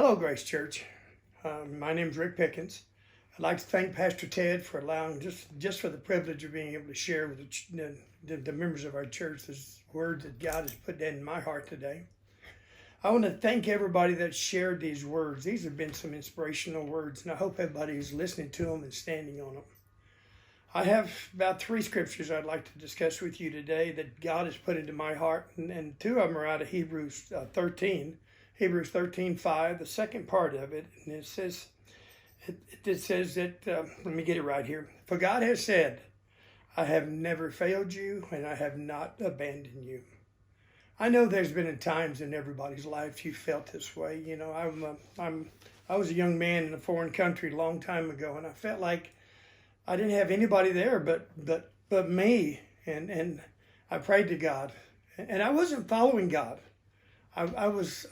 Hello, Grace Church. My name is Rick Pickens. I'd like to thank Pastor Ted for allowing just for the privilege of being able to share with the members of our church this word that God has put in my heart today. I want to thank everybody that shared these words. These have been some inspirational words, and I hope everybody is listening to them and standing on them. I have about 3 scriptures I'd like to discuss with you today that God has put into my heart, and 2 of them are out of Hebrews 13. Hebrews 13:5, the second part of it, and it says that, let me get it right here. For God has said, I have never failed you, and I have not abandoned you. I know there's been times in everybody's life you felt this way. You know, I was a young man in a foreign country a long time ago, and I felt like I didn't have anybody there but me, and I prayed to God, and I wasn't following God. I was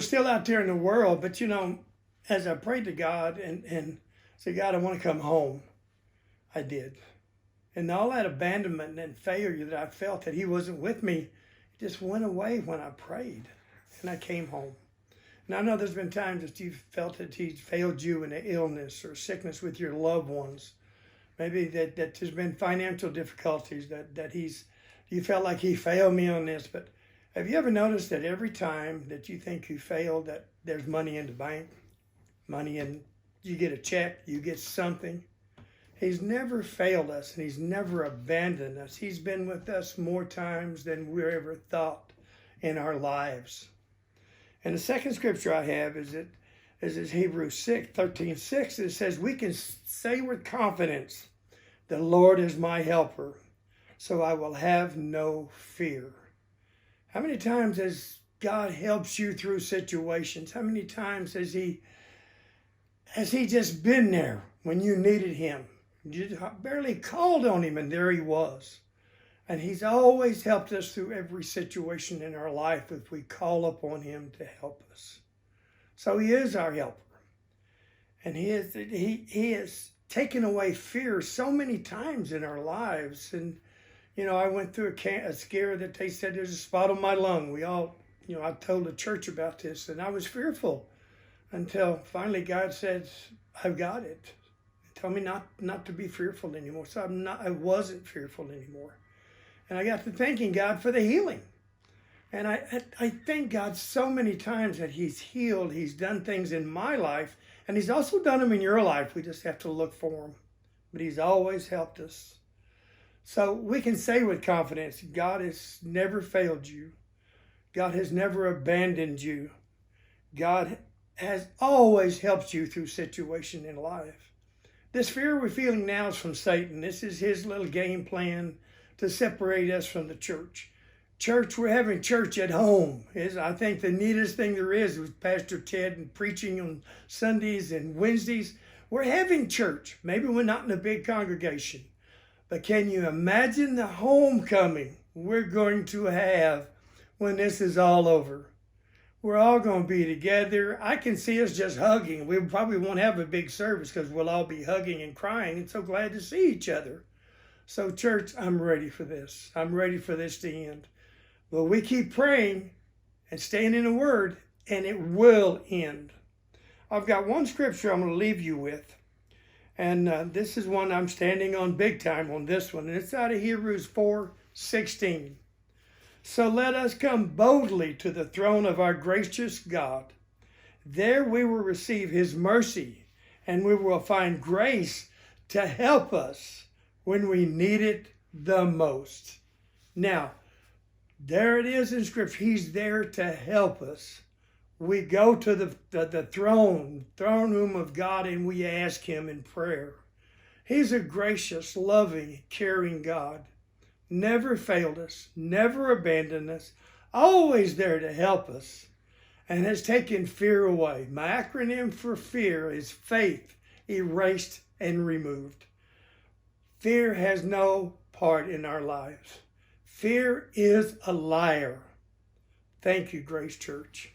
still out there in the world, but as I prayed to God and said, God, I want to come home, I did. And all that abandonment and failure that I felt that He wasn't with me, it just went away when I prayed and I came home. And I know there's been times that you've felt that He's failed you in an illness or sickness with your loved ones. Maybe that there's been financial difficulties, that you felt like He failed me on this, but have you ever noticed that every time that you think you failed, that there's money in the bank, you get a check, you get something? He's never failed us, and He's never abandoned us. He's been with us more times than we ever thought in our lives. And the second scripture I have is Hebrews 13:6. It says, we can say with confidence, the Lord is my helper, so I will have no fear. How many times has God helped you through situations? How many times has He just been there when you needed Him? You barely called on Him, and there He was. And He's always helped us through every situation in our life if we call upon Him to help us. So He is our helper. And He has taken away fear so many times in our lives. And I went through a scare that they said there's a spot on my lung. I told the church about this, and I was fearful until finally God said, I've got it. Tell me not to be fearful anymore. So I wasn't fearful anymore. And I got to thanking God for the healing. And I thank God so many times that He's healed. He's done things in my life, and He's also done them in your life. We just have to look for them. But He's always helped us. So we can say with confidence, God has never failed you. God has never abandoned you. God has always helped you through situation in life. This fear we're feeling now is from Satan. This is his little game plan to separate us from the church. Church, we're having church at home. I think the neatest thing there is with Pastor Ted and preaching on Sundays and Wednesdays. We're having church. Maybe we're not in a big congregation. But can you imagine the homecoming we're going to have when this is all over? We're all going to be together. I can see us just hugging. We probably won't have a big service because we'll all be hugging and crying and so glad to see each other. So church, I'm ready for this. I'm ready for this to end. Well, we keep praying and staying in the Word, and it will end. I've got one scripture I'm going to leave you with. And this is one I'm standing on big time on this one. And it's out of Hebrews 4:16. So let us come boldly to the throne of our gracious God. There we will receive His mercy, and we will find grace to help us when we need it the most. Now, there it is in Scripture. He's there to help us. We go to the throne room of God, and we ask Him in prayer. He's a gracious, loving, caring God. Never failed us, never abandoned us, always there to help us, and has taken fear away. My acronym for fear is faith, erased and removed. Fear has no part in our lives. Fear is a liar. Thank you, Grace Church.